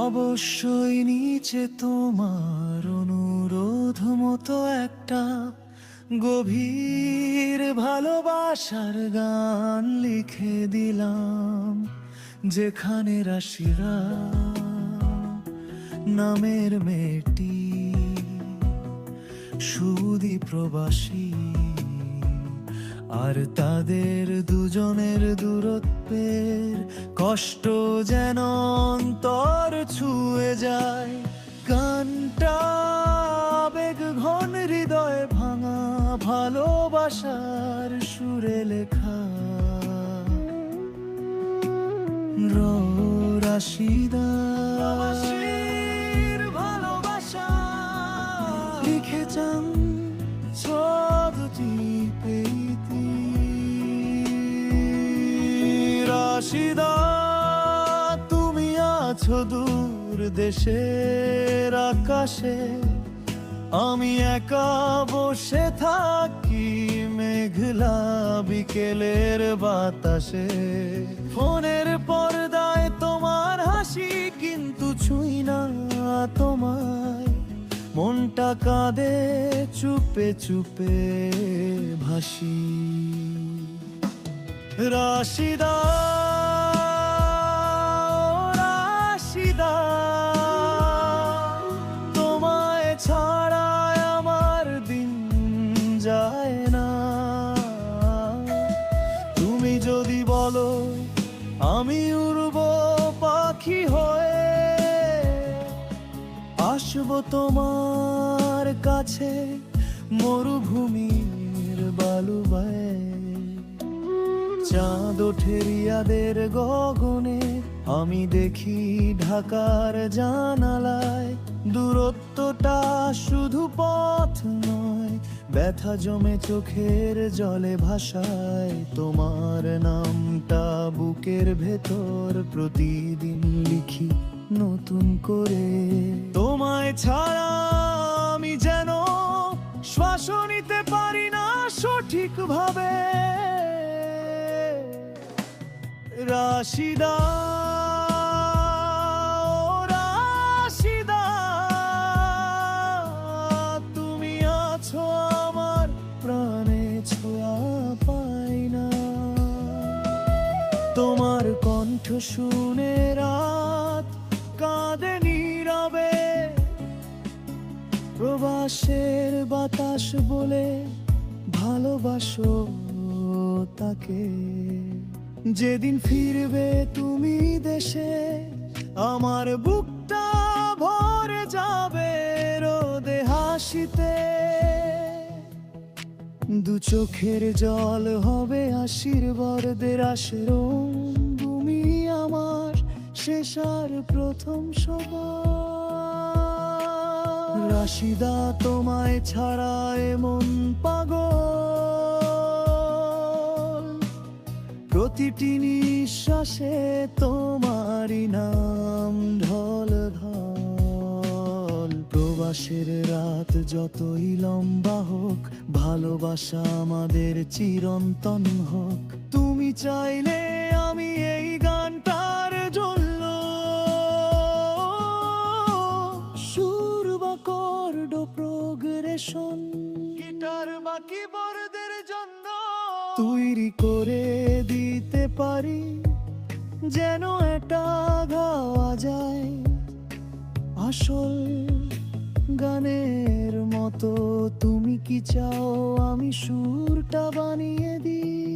অবশ্যই নিচে তোমার অনুরোধ মতো একটা গভীর ভালোবাসার গান লিখে দিলাম, যেখানে রাশিরা নামের মেয়েটি সুদী প্রবাসী, আর তাদের দুজনের দূরত্বের কষ্ট যেন অন্তর ছুঁয়ে যায়। গানটা আবেগ ঘন হৃদয় ভাঙা ভালোবাসার সুরে লেখা। রাশিদা ভালোবাসা লিখেছেন ছদটি পেইতি। রাশিদা তুমি আছো দূর দেশের আকাশে, আমি একা বসে থাকি মেঘলা বিকেলের বাতাসে। ফোনের পর্দায় তোমার হাসি কিন্তু ছুঁই না তোমায়, মনটা কাঁদে চুপে চুপে ভাসি। রাশিদা রাশিদা তোমায় ছাড়া আমার দিন যায় না। তুমি যদি বলো আমি উড়ব পাখি হয়ে, আসবো তোমার কাছে মরুভূমির বালুবায়। চাঁদ ওঠে রিয়াদের গগনে, আমি দেখি ঢাকার জানালায়। দূরত্বটা শুধু পথ নয়, ব্যথা জমে চোখের জলে ভাসায়। তোমার নামটা বুকের ভেতর প্রতিদিন লিখি নতুন করে। তোমায় ছাড়া আমি যেন শ্বাস নিতে পারি না সঠিকভাবে। রাশিদা রাশিদা তুমি আছো আমার প্রাণে, ছোঁয়া পাই না। তোমার কণ্ঠ শুনে রাত কাঁদে নীরবে, প্রবাসের বাতাস বলে ভালোবাসো তাকে। যেদিন ফিরবে তুমি দেশে, আমার বুকটা ভরে যাবে রোদে হাসিতে। দু চোখের জল হবে আশীর্বাদের আশ্রম, তুমি আমার শেষ আর প্রথম সভা। রাশিদা তোমায় ছাড়া এমন পাগল, প্রতিটি নিঃশ্বাসে তোমারই নাম ঢল ঢল। প্রবাসের রাত যতই লম্বা হোক, ভালোবাসা আমাদের চিরন্তন হোক। তুমি চাইলে আমি এই গানটার জন্য সুর বা কর্ড প্রোগ্রেশন, গিটার বা কিবোর্ডের জন্য তৈরি করে দিতে পারি, যেন এটা গাওয়া যায় আসল গানের মতো। তুমি কি চাও আমি সুরটা বানিয়ে দিই?